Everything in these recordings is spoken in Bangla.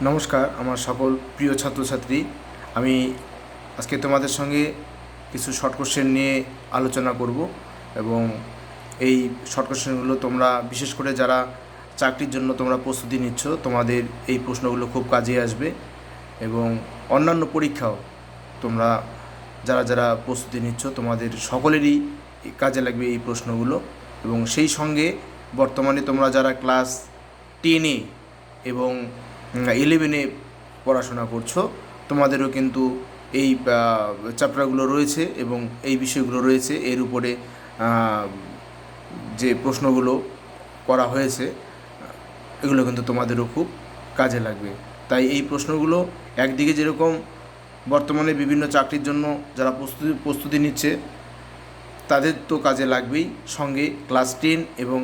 নমস্কার আমার সকল প্রিয় ছাত্রছাত্রী। আমি আজকে তোমাদের সঙ্গে কিছু শর্ট কোশ্চেন নিয়ে আলোচনা করব এবং এই শর্ট কোশ্চেনগুলো তোমরা বিশেষ করে যারা চাকরির জন্য তোমরা প্রস্তুতি নিচ্ছ তোমাদের এই প্রশ্নগুলো খুব কাজে আসবে এবং অন্যান্য পরীক্ষাও তোমরা যারা যারা প্রস্তুতি নিচ্ছ তোমাদের সকলেরই কাজে লাগবে এই প্রশ্নগুলো। এবং সেই সঙ্গে বর্তমানে তোমরা যারা ক্লাস 10-এ এবং 11-এ পড়াশোনা করছো তোমাদেরও কিন্তু এই চ্যাপ্টারগুলো রয়েছে এবং এই বিষয়গুলো রয়েছে, এর উপরে যে প্রশ্নগুলো করা হয়েছে এগুলো কিন্তু তোমাদেরও খুব কাজে লাগবে। তাই এই প্রশ্নগুলো একদিকে যেরকম বর্তমানে বিভিন্ন চাকরির জন্য যারা প্রস্তুতি নিচ্ছে তাদের তো কাজে লাগবেই, সঙ্গে ক্লাস 10 এবং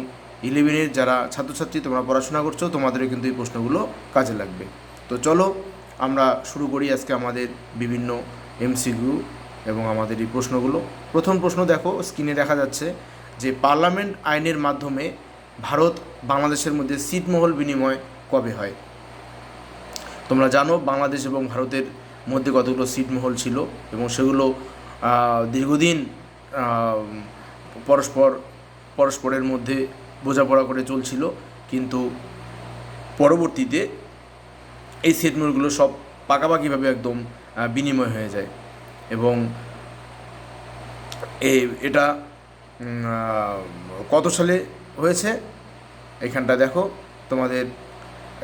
11-এর যারা ছাত্রছাত্রী তোমরা পড়াশোনা করছো তোমাদেরও কিন্তু এই প্রশ্নগুলো কাজে লাগবে। তো চলো আমরা শুরু করি আজকে আমাদের বিভিন্ন এমসিকিউ এবং আমাদের এই প্রশ্নগুলো। প্রথম প্রশ্ন দেখো, স্ক্রিনে দেখা যাচ্ছে যে পার্লামেন্ট আইনের মাধ্যমে ভারত বাংলাদেশের মধ্যে ছিটমহল বিনিময় কবে হয়? তোমরা জানো বাংলাদেশ এবং ভারতের মধ্যে কতগুলো ছিটমহল ছিল এবং সেগুলো দীর্ঘদিন পরস্পরের মধ্যে বোঝাপড়া করে চলছিল, কিন্তু পরবর্তীতে এই ছিটমহলগুলো সব পাকাপাকিভাবে একদম বিনিময় হয়ে যায় এবং এটা কত সালে হয়েছে এখানটা দেখো, তোমাদের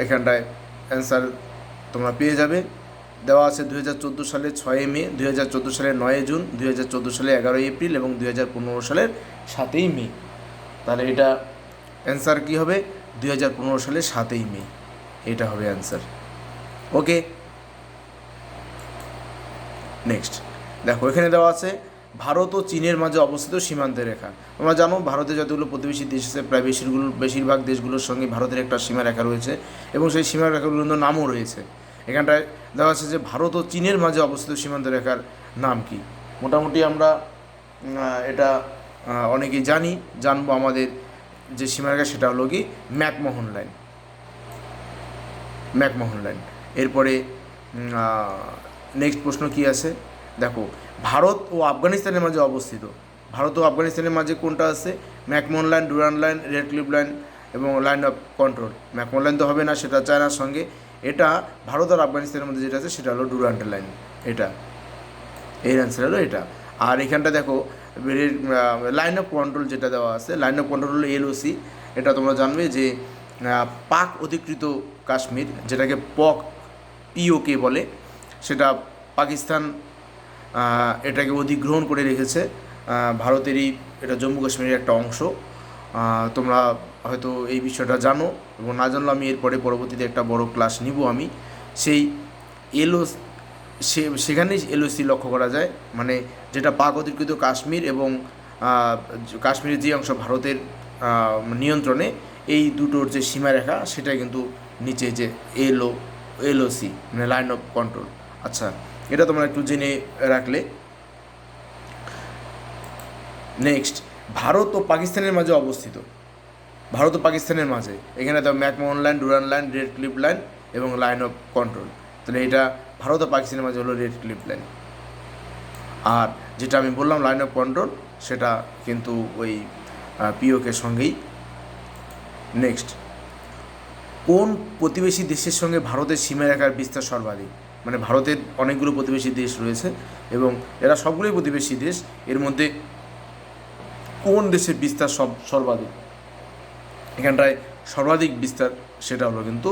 এখানটায় অ্যান্সার তোমরা পেয়ে যাবে। দেওয়া আছে 2014 সালের 6 মে, 2014 সালের 9 জুন, 2014 সালের 11 এপ্রিল এবং 2015 সালের 7 মে। তাহলে এটা অ্যান্সার কী হবে? 2015 সালের 7 মে এটা হবে অ্যান্সার। ওকে, নেক্সট দেখো, এখানে দেওয়া আছে ভারত ও চীনের মাঝে অবস্থিত সীমান্তের রেখা। তোমরা জানো ভারতে যতগুলো প্রতিবেশী দেশ আছে প্রায় বেশিরভাগ দেশগুলোর সঙ্গে ভারতের একটা সীমারেখা রয়েছে এবং সেই সীমারেখাগুলোর নামও রয়েছে। এখানটায় দেওয়া আছে যে ভারত ও চীনের মাঝে অবস্থিত সীমান্ত রেখার নাম কি? মোটামুটি আমরা এটা অনেকেই জানবো। আমাদের যে সীমারেখা সেটা হলো কি ম্যাকমোহন লাইন। এরপরে নেক্সট প্রশ্ন কি আছে দেখো, ভারত ও আফগানিস্তানের মাঝে অবস্থিত, ভারত ও আফগানিস্তানের মাঝে কোনটা আছে? McMahon line, Durand line, Radcliffe line এবং line of control. McMahon line তো হবে না, সেটা চায়নার সঙ্গে। এটা ভারত আর আফগানিস্তানের মধ্যে যেটা আছে সেটা হলো ডুরান্ড লাইন। এটা এর অ্যান্সার হলো এটা। আর এখানটা দেখো লাইন অফ কন্ট্রোল যেটা দেওয়া আছে, লাইন অফ কন্ট্রোল হলো LOC। এটা তোমরা জানবে যে পাক অধিকৃত কাশ্মীর, যেটাকে POK বলে, সেটা পাকিস্তান এটাকে অধিগ্রহণ করে রেখেছে। ভারতেরই এটা জম্মু কাশ্মীরের একটা অংশ। তোমরা হয়তো এই বিষয়টা জানো এবং না জানলে আমি এরপরে পরবর্তীতে একটা বড় ক্লাস নিব আমি। সেই সেখানেই LOC লক্ষ্য করা যায়, মানে যেটা পাক অধিকৃত কাশ্মীর এবং কাশ্মীরের যে অংশ ভারতের নিয়ন্ত্রণে, এই দুটোর যে সীমারেখা সেটা কিন্তু নিচে যে LOC মানে লাইন অফ কন্ট্রোল। আচ্ছা, এটা তোমরা একটু জেনে রাখলে। নেক্সট, ভারত ও পাকিস্তানের মাঝে অবস্থিত, ভারত ও পাকিস্তানের মাঝে এখানে তো McMahon line, Durand line, Radcliffe line এবং লাইন অফ কন্ট্রোল। তাহলে এটা ভারত ও পাকিস্তানের মাঝে হলো রেড ক্লিফ লাইন। আর যেটা আমি বললাম লাইন অফ কন্ট্রোল, সেটা কিন্তু ওই POKর সঙ্গেই। নেক্সট, কোন প্রতিবেশী দেশের সঙ্গে ভারতের সীমারেখার বিস্তার সর্বাধিক? মানে ভারতের অনেকগুলো প্রতিবেশী দেশ রয়েছে এবং এরা সবগুলোই প্রতিবেশী দেশ, এর মধ্যে কোন দেশের বিস্তার সর্বাধিক? এখানটায় সর্বাধিক বিস্তার সেটা হলো কিন্তু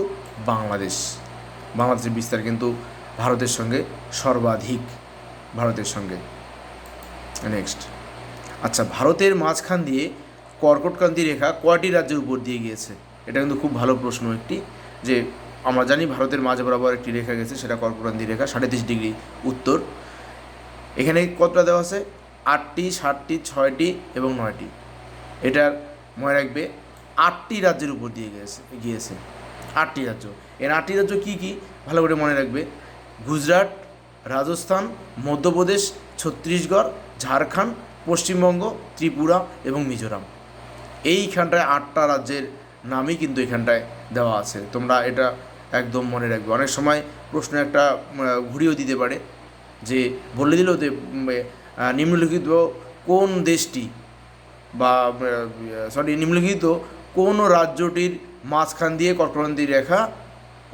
বাংলাদেশের বিস্তার কিন্তু ভারতের সঙ্গে সর্বাধিক, ভারতের সঙ্গে। নেক্সট, আচ্ছা, ভারতের মাঝখান দিয়ে কর্কটক্রান্তি রেখা কয়টি রাজ্যের উপর দিয়ে গিয়েছে? এটা কিন্তু খুব ভালো প্রশ্ন একটি, যে আমরা জানি ভারতের মাঝ বরাবর একটি রেখা গেছে, সেটা কর্কটক্রান্তি রেখা 37 ডিগ্রি উত্তর। এখানে কতটা দেওয়া আছে? 8টি, 7টি, 6টি এবং 9টি। এটার মনে রাখবে 8টি রাজ্যের উপর দিয়ে গিয়েছে 8টি রাজ্য। এর 8টি রাজ্য কী কী ভালো করে মনে রাখবে: গুজরাট, রাজস্থান, মধ্যপ্রদেশ, ছত্তিশগড়, ঝাড়খণ্ড, পশ্চিমবঙ্গ, ত্রিপুরা এবং মিজোরাম। এইখানটায় 8টা রাজ্যের নামই কিন্তু এখানটায় দেওয়া আছে। তোমরা এটা একদম মনে রাখবে। অনেক সময় প্রশ্ন একটা ঘুরিয়েও দিতে পারে, যে বলে দিল যে নিম্নলিখিত কোন দেশটি বা নিম্নলিখিত কোন রাজ্যটির মাঝখান দিয়ে কর্কটক্রান্তি রেখা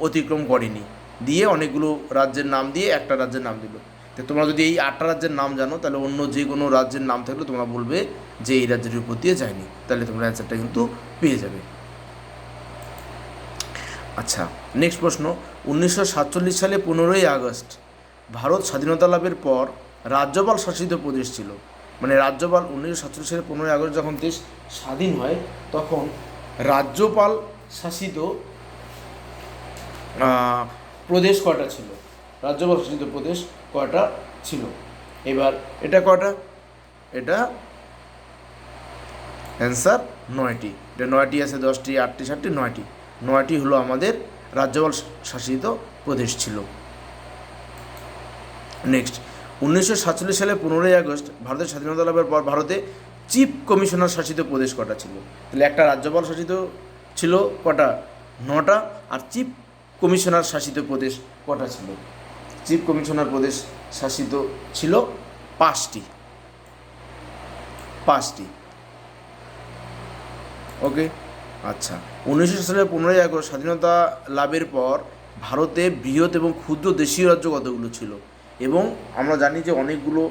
অতিক্রম করেনি, দিয়ে অনেকগুলো রাজ্যের নাম দিয়ে একটা রাজ্যের নাম দিল। তো তোমরা যদি এই 8টা রাজ্যের নাম জানো, তাহলে অন্য যে কোনো রাজ্যের নাম থাকলে তোমরা বলবে যে এই রাজ্যটির উপর দিয়ে যায়নি, তাহলে তোমরা অ্যান্সারটা কিন্তু পেয়ে যাবে। আচ্ছা, নেক্সট প্রশ্ন, 1947 সালে 15ই আগস্ট ভারত স্বাধীনতা লাভের পর রাজ্যপাল শাসিত প্রদেশ ছিল। মানে রাজ্যপাল 1947 সালে 15ই আগস্ট যখন দেশ স্বাধীন হয়, তখন রাজ্যপাল শাসিত প্রদেশ কয়টা ছিল? রাজ্যপাল শাসিত প্রদেশ কয়টা ছিল? এবার এটা কয়টা? এটা অ্যান্সার 9টি। এটা 9টি আছে, 10টি, 8টি, 7টি, 9টি। 9টি হলো আমাদের রাজ্যপাল শাসিত প্রদেশ ছিল। নেক্সট, 1947 সালে 15ই আগস্ট ভারতের স্বাধীনতা লাভের পর ভারতে চিফ কমিশনার শাসিত প্রদেশ কটা ছিল? তাহলে একটা রাজ্যপাল শাসিত ছিল কটা? 9টা। আর চিফ কমিশনার শাসিত প্রদেশ কটা ছিল? চিফ কমিশনার প্রদেশ শাসিত ছিল 5টি। ওকে। আচ্ছা, 1900 সালের 15ই আগস্ট স্বাধীনতা লাভের পর ভারতে বৃহৎ এবং ক্ষুদ্র দেশীয় রাজ্য কতগুলো ছিল? এবং আমরা জানি যে অনেকগুলো,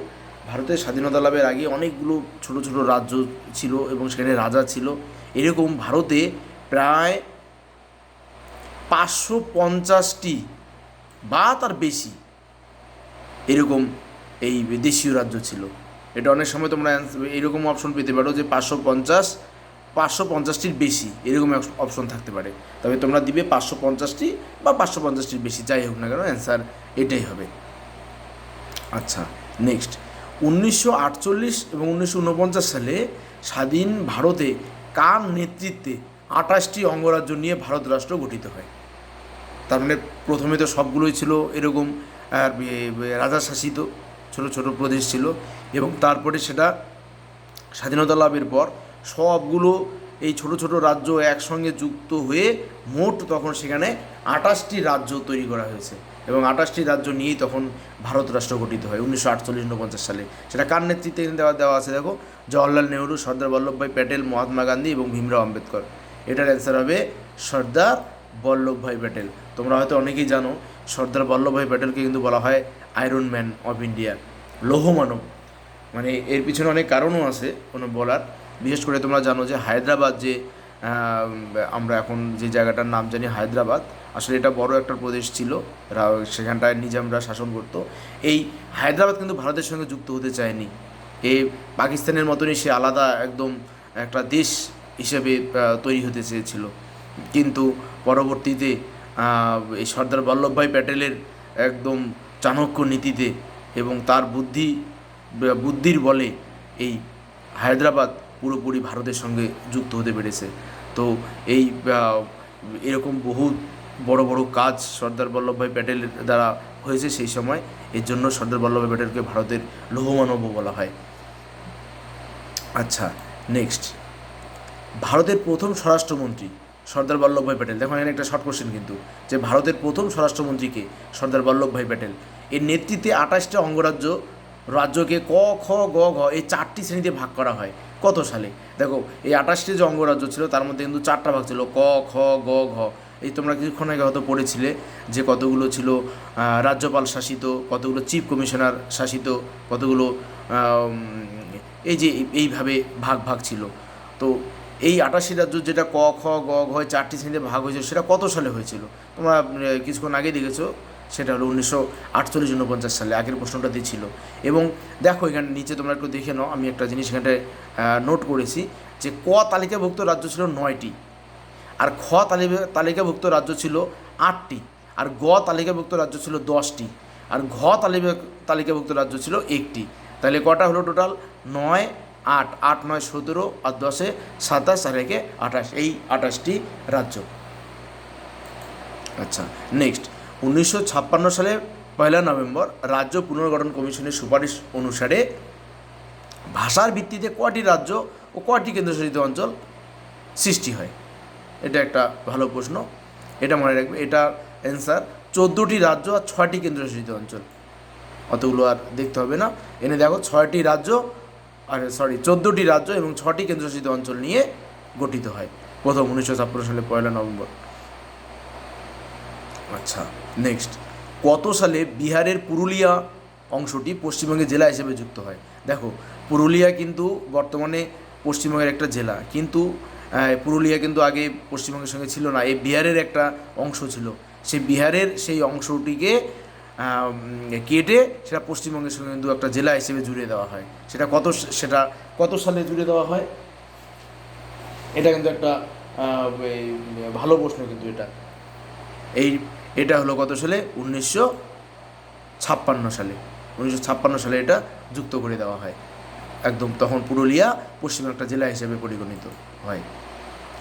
ভারতের স্বাধীনতা লাভের আগে অনেকগুলো ছোট ছোট রাজ্য ছিল এবং সেখানে রাজা ছিল। এরকম ভারতে প্রায় 550টি বা তার বেশি এরকম এই দেশীয় রাজ্য ছিল। এটা অনেক সময় তোমরা এরকম অপশন পেতে পারো যে 550টির বেশি, এরকম অপশন থাকতে পারে। তবে তোমরা দিবে 550টি বা 550টির বেশি, যাই হোক না কেন অ্যান্সার এটাই হবে। আচ্ছা, নেক্সট, 1948 এবং 1949 সালে স্বাধীন ভারতে কার নেতৃত্বে 28টি অঙ্গরাজ্য নিয়ে ভারত রাষ্ট্র গঠিত হয়? তার মানে প্রথমে তো সবগুলোই ছিল এরকম রাজা শাসিত ছোট ছোট প্রদেশ ছিল, এবং তারপরে সেটা স্বাধীনতা লাভের পর সবগুলো এই ছোট ছোট রাজ্য একসঙ্গে যুক্ত হয়ে মোট তখন সেখানে 28টি রাজ্য তৈরি করা হয়েছে, এবং 28টি রাজ্য নিয়েই তখন ভারত রাষ্ট্র গঠিত হয় 1948-49 সালে। সেটা কার নেতৃত্বে দেওয়া আছে দেখো, জওয়াহরলাল নেহরু, সর্দার বল্লভভাই প্যাটেল, মহাত্মা গান্ধী এবং ভীমরাও আম্বেদকর। এটার অ্যান্সার হবে সর্দার বল্লভভাই প্যাটেল। তোমরা হয়তো অনেকেই জানো সর্দার বল্লভভাই প্যাটেলকে কিন্তু বলা হয় আয়রন ম্যান অফ ইন্ডিয়া, লৌহমানব। মানে এর পিছনে অনেক কারণও আছে বলার। বিশেষ করে তোমরা জানো যে হায়দ্রাবাদ, যে আমরা এখন যে জায়গাটার নাম জানি হায়দ্রাবাদ, আসলে এটা বড় একটা প্রদেশ ছিল, সেখানটায় নিজামরা শাসন করত। এই হায়দ্রাবাদ কিন্তু ভারতের সঙ্গে যুক্ত হতে চায়নি। এই পাকিস্তানের মতনই সে আলাদা একদম একটা দেশ হিসেবে তৈরি হতে চেয়েছিল, কিন্তু পরবর্তীতে এই সর্দার বল্লভভাই প্যাটেলের একদম চাণক্য নীতিতে এবং তার বুদ্ধির বলে এই হায়দ্রাবাদ পুরোপুরি ভারতের সঙ্গে যুক্ত হতে পেরেছে। তো এই এরকম বহু বড় বড় কাজ সর্দার বল্লভভাই প্যাটেলের দ্বারা হয়েছে সেই সময়। এর জন্য সর্দার বল্লভভাই প্যাটেলকে ভারতের লৌহমানবও বলা হয়। আচ্ছা, নেক্সট, ভারতের প্রথম স্বরাষ্ট্রমন্ত্রী সর্দার বল্লভভাই প্যাটেল। দেখো এখানে একটা শর্ট কোশ্চেন কিন্তু, যে ভারতের প্রথম স্বরাষ্ট্রমন্ত্রীকে সর্দার বল্লভভাই প্যাটেল। এর নেতৃত্বে 28টা রাজ্যকে ক, খ, গ, ঘ এই 4টি শ্রেণীতে ভাগ করা হয়। কত সালে? দেখো এই 28টি যে অঙ্গরাজ্য ছিল তার মধ্যে কিন্তু 4টা ভাগ ছিল, ক, খ, গ, ঘ। এই তোমরা কিছুক্ষণ আগে হয়তো পড়েছিলে যে কতগুলো ছিল রাজ্যপাল শাসিত, কতগুলো চিফ কমিশনার শাসিত, কতগুলো এই যে এইভাবে ভাগ ছিল। তো এই 28টি রাজ্য যেটা ক, খ, গ, ঘ 4টি শ্রেণীতে ভাগ হয়েছিল, সেটা কত সালে হয়েছিল? তোমরা কিছুক্ষণ আগে দেখেছো, সেটা হলো 1948-49 সালে। আগের প্রশ্নটা দিয়েছিল। এবং দেখো এখানে নিচে তোমরা একটু দেখে নাও, আমি একটা জিনিস এখানটায় নোট করেছি যে ক তালিকাভুক্ত রাজ্য ছিল 9টি, আর খ তালিকাভুক্ত রাজ্য ছিল 8টি, আর গ তালিকাভুক্ত রাজ্য ছিল 10টি, আর ঘ তালিকাভুক্ত রাজ্য ছিল 1টি। তাহলে কটা হলো টোটাল? 9, 8, 8, 9, 17, আর 10, 27, আর 1, 28, এই 28টি রাজ্য। আচ্ছা, নেক্সট, 1956 সালে 1 নভেম্বর রাজ্য পুনর্গঠন কমিশনের সুপারিশ অনুসারে ভাষার ভিত্তিতে কয়টি রাজ্য ও কয়টি কেন্দ্রশাসিত অঞ্চল সৃষ্টি হয়? এটা একটা ভালো প্রশ্ন, এটা মনে রাখবে। এটা অ্যান্সার 14টি রাজ্য আর 6টি কেন্দ্রশাসিত অঞ্চল। অতগুলো আর দেখতে হবে না, এনে দেখো 6টি রাজ্য 14টি রাজ্য এবং 6টি কেন্দ্রশাসিত অঞ্চল নিয়ে গঠিত হয় প্রথম 1956 সালে 1 নভেম্বর। আচ্ছা, নেক্সট, কত সালে বিহারের পুরুলিয়া অংশটি পশ্চিমবঙ্গের জেলা হিসেবে যুক্ত হয়? দেখো, পুরুলিয়া কিন্তু বর্তমানে পশ্চিমবঙ্গের একটা জেলা, কিন্তু পুরুলিয়া কিন্তু আগে পশ্চিমবঙ্গের সঙ্গে ছিল না, এই বিহারের একটা অংশ ছিল। সেই বিহারের সেই অংশটিকে কেটে সেটা পশ্চিমবঙ্গের সঙ্গে কিন্তু একটা জেলা হিসেবে জুড়ে দেওয়া হয়। সেটা কত সালে জুড়ে দেওয়া হয়? এটা কিন্তু একটা ভালো প্রশ্ন, কিন্তু এটা হলো কত সালে? 1956 সালে। 1956 সালে এটা যুক্ত করে দেওয়া হয় একদম, তখন পুরুলিয়া পশ্চিমের একটা জেলা হিসেবে পরিগণিত হয়।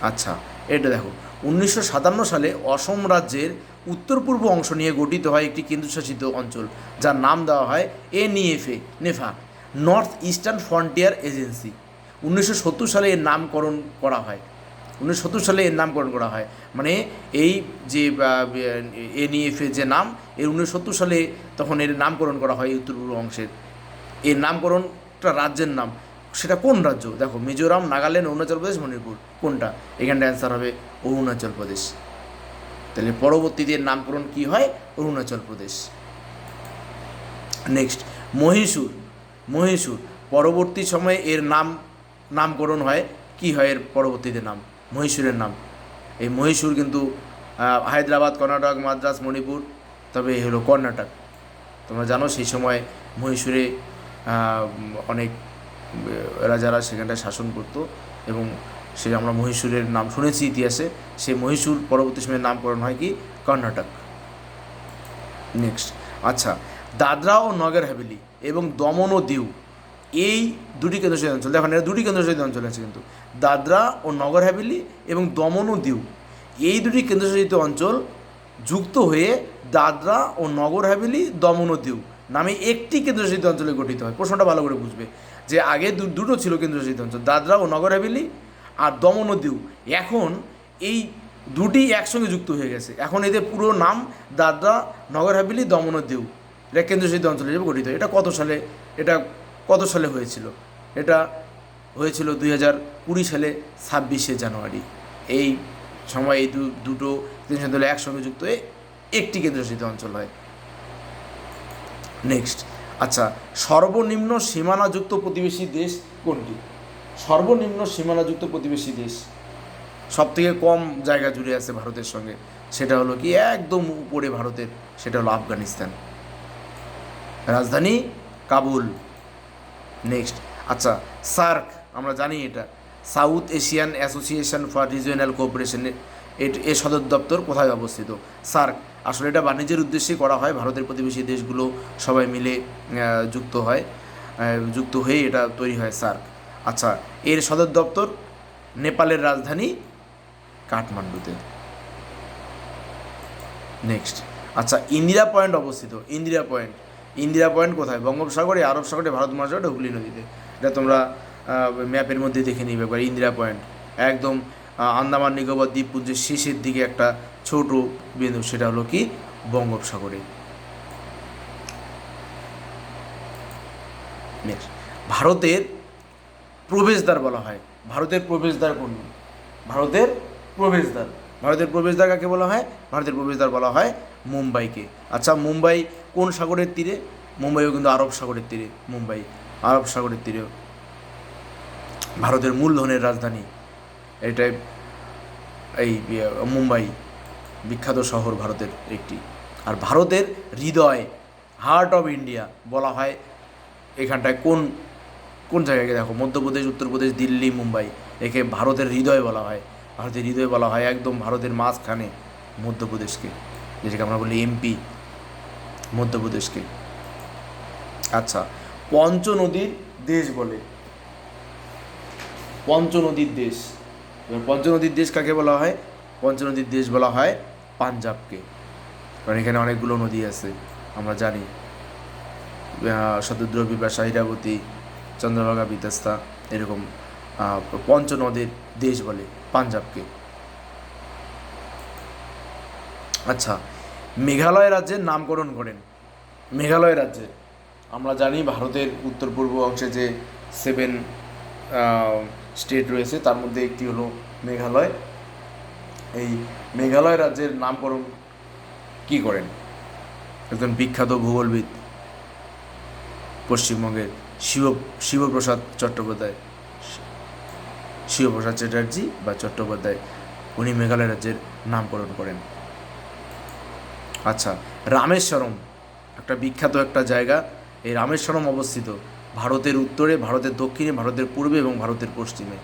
আচ্ছা, এটা দেখো, 1957 সালে অসম রাজ্যের উত্তর পূর্ব অংশ নিয়ে গঠিত হয় একটি কেন্দ্রশাসিত অঞ্চল, যার নাম দেওয়া হয় NEFA, north eastern frontier agency. 1970 সালে এর নামকরণ করা হয়। 1970 সালে এর নামকরণ করা হয়, মানে এই যে এনইএফএ যে নাম, এর 1970 সালে তখন এর নামকরণ করা হয় উত্তর পূর্ব অংশের। এর নামকরণটা রাজ্যের নাম, সেটা কোন রাজ্য? দেখো, মিজোরাম, নাগাল্যান্ড, অরুণাচল প্রদেশ, মণিপুর, কোনটা? এখানটা অ্যান্সার হবে অরুণাচল প্রদেশ। তাহলে পরবর্তীতে নামকরণ কি হয়? অরুণাচল প্রদেশ। নেক্সট, মহীশূর পরবর্তী সময়ে এর নামকরণ হয়, কি হয় এর পরবর্তীতে নাম? মহীশূরের নাম। এই মহীশূর কিন্তু হায়দ্রাবাদ, কর্ণাটক, মাদ্রাস, মণিপুর, তবে এই হলো কর্ণাটক। তোমরা জানো সেই সময় মহীশূরে অনেক রাজারা সেখানটায় শাসন করতো, এবং সে আমরা মহীশূরের নাম শুনেছি ইতিহাসে। সেই মহীশূর পরবর্তী সময়ে নামকরণ হয় কি? কর্ণাটক। নেক্সট, আচ্ছা, দাদরা ও নগর হাভেলি এবং দমন ও দিউ, এই দুটি কেন্দ্রশাসিত অঞ্চল, দেখুন এটা দুটি কেন্দ্রশাসিত অঞ্চল আছে কিন্তু, দাদরা ও নগর হাভেলি এবং দমন ও দিউ, এই দুটি কেন্দ্রশাসিত অঞ্চল যুক্ত হয়ে দাদরা ও নগর হাভেলি, দমন ও দিউ নামে একটি কেন্দ্রশাসিত অঞ্চলে গঠিত হয়। প্রশ্নটা ভালো করে বুঝবে যে আগে দুটো ছিল কেন্দ্রশাসিত অঞ্চল, দাদরা ও নগর হাভেলি আর দমন ও দিউ। এখন এই দুটি একসঙ্গে যুক্ত হয়ে গেছে, এখন এদের পুরো নাম দাদরা, নগর হাভেলি, দমন ও দিউ। এটা কেন্দ্রশাসিত অঞ্চল হিসেবে গঠিত। এটা কত সালে হয়েছিল? এটা হয়েছিল 2020 সালে 26শে জানুয়ারি। এই সময় এই দুটো কেন্দ্রশাসিত অঞ্চল একসঙ্গে যুক্ত হয়ে একটি কেন্দ্রশাসিত অঞ্চল হয়। নেক্সট, আচ্ছা, সর্বনিম্ন সীমানাযুক্ত প্রতিবেশী দেশ কোনটি? সর্বনিম্ন সীমানাযুক্ত প্রতিবেশী দেশ, সবথেকে কম জায়গা জুড়ে আছে ভারতের সঙ্গে, সেটা হলো কি? একদম উপরে ভারতের, সেটা হলো আফগানিস্তান, রাজধানী কাবুল। নেক্সট, আচ্ছা, সার্ক আমরা জানি, এটা south Asian association for regional cooperation, এর সদর দপ্তর কোথায় অবস্থিত? সার্ক। আসলে এটা বাণিজ্যের উদ্দেশ্যে করা হয়, ভারতের প্রতিবেশী দেশগুলো সবাই মিলে যুক্ত হয়ে এটা তৈরি হয় সার্ক। আচ্ছা, এর সদর দপ্তর নেপালের রাজধানী কাঠমান্ডুতে। নেক্সট, আচ্ছা, ইন্দিরা পয়েন্ট অবস্থিত, ইন্দিরা পয়েন্ট কোথায়? বঙ্গোপসাগরে, আরব সাগরে, ভারত মহাসাগরে, হুগলি নদীতে। এটা তোমরা ম্যাপের মধ্যে দেখে নিবে একবার। ইন্দিরা পয়েন্ট একদম আন্দামান নিকোবর দ্বীপপুঞ্জের শেষের দিকে একটা ছোট বিন্দু, সেটা হলো কি? বঙ্গোপসাগরে। নেক্সট, ভারতের প্রবেশদ্বার বলা হয়, ভারতের প্রবেশদ্বার কোনটি? ভারতের প্রবেশদ্বার কাকে বলা হয়? ভারতের প্রবেশদ্বার বলা হয় মুম্বাইকে। আচ্ছা, মুম্বাই কোন সাগরের তীরে? মুম্বাইও কিন্তু আরব সাগরের তীরে, মুম্বাই আরব সাগরের তীরে। ভারতের মূলধনের রাজধানী এটাই, এই মুম্বাই বিখ্যাত শহর ভারতের একটি। আর ভারতের হৃদয়, হার্ট অফ ইন্ডিয়া বলা হয় এখানটায় কোন জায়গাকে? দেখো, মধ্যপ্রদেশ, উত্তরপ্রদেশ, দিল্লি, মুম্বাই, একে ভারতের হৃদয় বলা হয়। ভারতের হৃদয় বলা হয় একদম ভারতের মাঝখানে মধ্যপ্রদেশকে, যেটাকে আমরা বলি এমপি, মধ্যপ্রদেশকে। আচ্ছা, পঞ্চনদীর দেশ বলে, পঞ্চনদীর দেশ, এবার পঞ্চনদীর দেশ কাকে বলা হয়? পঞ্চনদীর দেশ বলা হয় পাঞ্জাবকে, কারণ এখানে অনেকগুলো নদী আছে আমরা জানি, শতদ্রু, বিপাশা, ইরাবতী, চন্দ্রভাগা, বিতস্তা, এরকম পঞ্চনদীর দেশ বলে পাঞ্জাবকে। আচ্ছা, মেঘালয় রাজ্যের নামকরণ করেন? মেঘালয় রাজ্যের, আমরা জানি ভারতের উত্তর পূর্ব অংশে যে 7 স্টেট রয়েছে তার মধ্যে একটি হলো মেঘালয়। এই মেঘালয় রাজ্যের নামকরণ কি করেন? একজন বিখ্যাত ভূগোলবিদ পশ্চিমবঙ্গের শিবপ্রসাদ চট্টোপাধ্যায়, শিবপ্রসাদ চ্যাটার্জি বা চট্টোপাধ্যায়, উনি মেঘালয় রাজ্যের নামকরণ করেন। আচ্ছা, রামেশ্বরম একটা বিখ্যাত একটা জায়গা। এই রামেশ্বরম অবস্থিত ভারতের উত্তরে, ভারতের দক্ষিণে, ভারতের পূর্বে এবং ভারতের পশ্চিমে।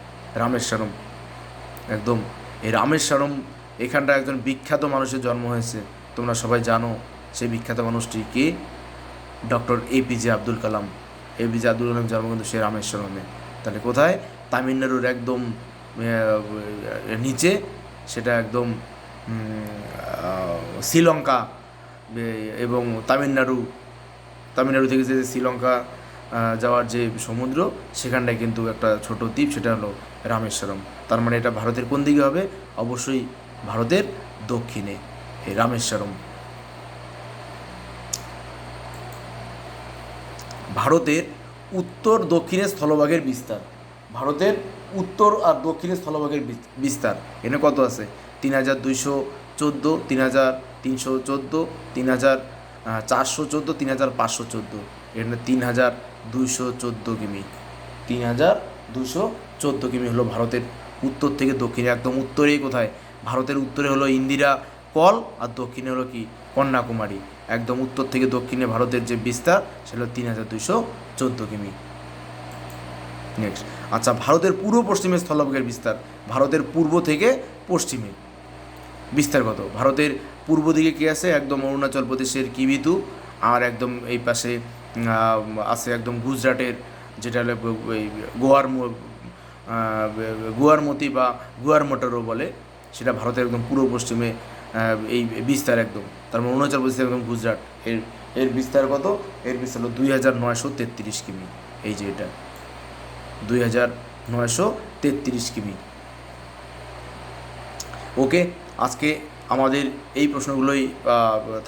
রামেশ্বরম একদম, এই রামেশ্বরম, এখানটা একজন বিখ্যাত মানুষের জন্ম হয়েছে, তোমরা সবাই জানো সেই বিখ্যাত মানুষটি কে? Doctor APJ Abdul Kalam. APJ Abdul Kalam জন্ম কিন্তু সে রামেশ্বরমে। তাহলে কোথায়? তামিলনাড়ুর একদম নিচে, সেটা একদম শ্রীলঙ্কা এবং তামিলনাড়ু থেকে যে শ্রীলঙ্কা যাওয়ার যে সমুদ্র, সেখানটায় কিন্তু একটা ছোট দ্বীপ, সেটা হলো রামেশ্বরম। তার মানে এটা ভারতের কোন দিকে হবে? অবশ্যই ভারতের দক্ষিণে, এই রামেশ্বরম। ভারতের উত্তর দক্ষিণে স্থলভাগের বিস্তার, ভারতের উত্তর আর দক্ষিণে স্থলভাগের বিস্তার এখানে কত আছে? 3214, 3314, 3414, 3514, এখানে 3214 কিমি। 3214 কিমি হলো ভারতের উত্তর থেকে দক্ষিণে। একদম উত্তরেই কোথায়? ভারতের উত্তরে হলো ইন্দিরা কল, আর দক্ষিণে হলো কি? কন্যাকুমারী। একদম উত্তর থেকে দক্ষিণে ভারতের যে বিস্তার সেটা 3214 কিমি। নেক্সট, আচ্ছা, ভারতের পূর্ব পশ্চিমে স্থলভাগের বিস্তার, ভারতের পূর্ব থেকে পশ্চিমে বিস্তার কত? ভারতের পূর্ব দিকে কী আছে? একদম অরুণাচল প্রদেশের কিবিতু, আর একদম এই পাশে আছে একদম গুজরাটের, যেটা হলো গোয়ারমতি বা গোয়ার মোটরও বলে, সেটা ভারতের একদম পূর্ব পশ্চিমে এই বিস্তার একদম। তার মানে অরুণাচল প্রদেশ একদম গুজরাট, এর বিস্তার কত? এর বিস্তার হলো 2933 কিমি। এই যে এটা 2933 কিমি। ওকে, আজকে আমাদের এই প্রশ্নগুলোই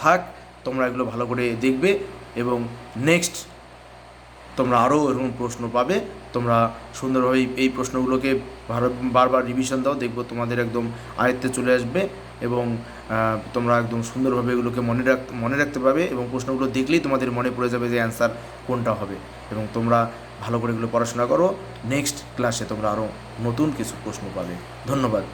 থাক, তোমরা এগুলো ভালো করে দেখবে এবং নেক্সট তোমরা আরও এরকম প্রশ্ন পাবে। তোমরা সুন্দরভাবে এই প্রশ্নগুলোকে বারবার রিভিশন দাও, দেখবো তোমাদের একদম আয়ত্তে চলে আসবে এবং তোমরা একদম সুন্দরভাবে এগুলোকে মনে রাখতে পারবে এবং প্রশ্নগুলো দেখলেই তোমাদের মনে পড়ে যাবে যে অ্যান্সার কোনটা হবে। এবং তোমরা ভালো করে এগুলো পড়াশোনা করো, নেক্সট ক্লাসে তোমরা আরও নতুন কিছু প্রশ্ন পাবে। ধন্যবাদ।